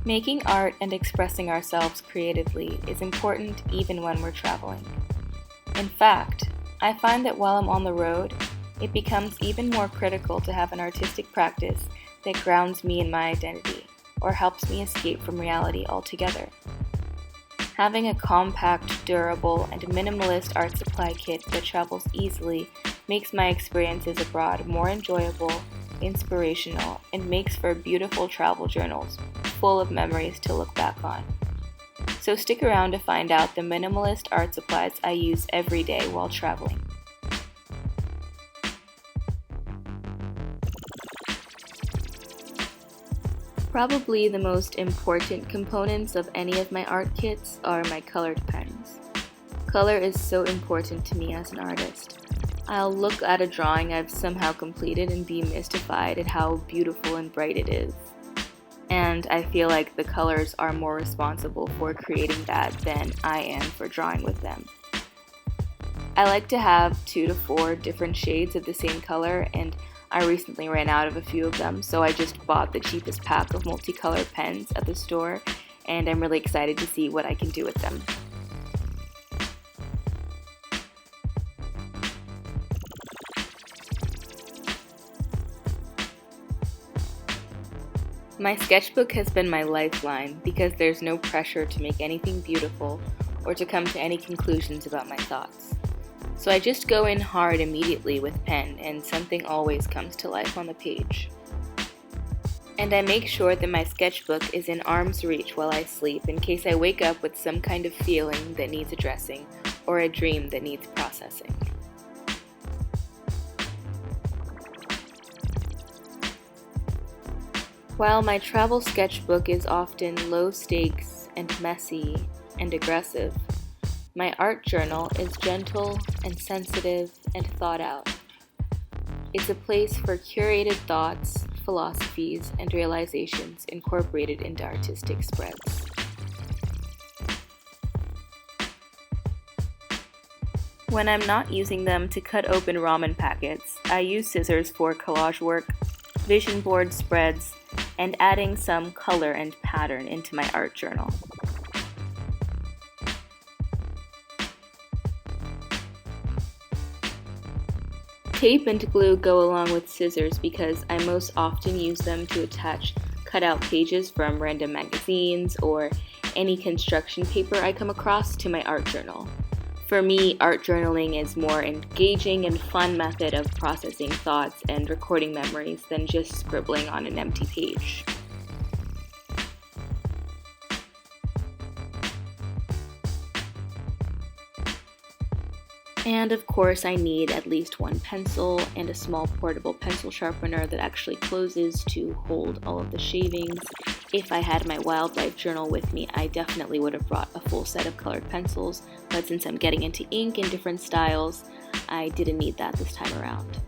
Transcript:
Making art and expressing ourselves creatively is important even when we're traveling. In fact, I find that while I'm on the road, it becomes even more critical to have an artistic practice that grounds me in my identity or helps me escape from reality altogether. Having a compact, durable, and minimalist art supply kit that travels easily makes my experiences abroad more enjoyable, inspirational, and makes for beautiful travel journals full of memories to look back on. So stick around to find out the minimalist art supplies I use every day while traveling. Probably the most important components of any of my art kits are my colored pens. Color is so important to me as an artist. I'll look at a drawing I've somehow completed and be mystified at how beautiful and bright it is. And I feel like the colors are more responsible for creating that than I am for drawing with them. I like to have 2 to 4 different shades of the same color, and I recently ran out of a few of them, so I just bought the cheapest pack of multicolored pens at the store, and I'm really excited to see what I can do with them. My sketchbook has been my lifeline because there's no pressure to make anything beautiful or to come to any conclusions about my thoughts. So I just go in hard immediately with pen and something always comes to life on the page. And I make sure that my sketchbook is in arm's reach while I sleep in case I wake up with some kind of feeling that needs addressing or a dream that needs processing. While my travel sketchbook is often low stakes and messy and aggressive, my art journal is gentle and sensitive and thought out. It's a place for curated thoughts, philosophies, and realizations incorporated into artistic spreads. When I'm not using them to cut open ramen packets, I use scissors for collage work, vision board spreads, and adding some color and pattern into my art journal. Tape and glue go along with scissors because I most often use them to attach cutout pages from random magazines or any construction paper I come across to my art journal. For me, art journaling is more engaging and fun method of processing thoughts and recording memories than just scribbling on an empty page. And of course, I need at least one pencil and a small portable pencil sharpener that actually closes to hold all of the shavings. If I had my wildlife journal with me, I definitely would have brought a full set of colored pencils, but since I'm getting into ink in different styles, I didn't need that this time around.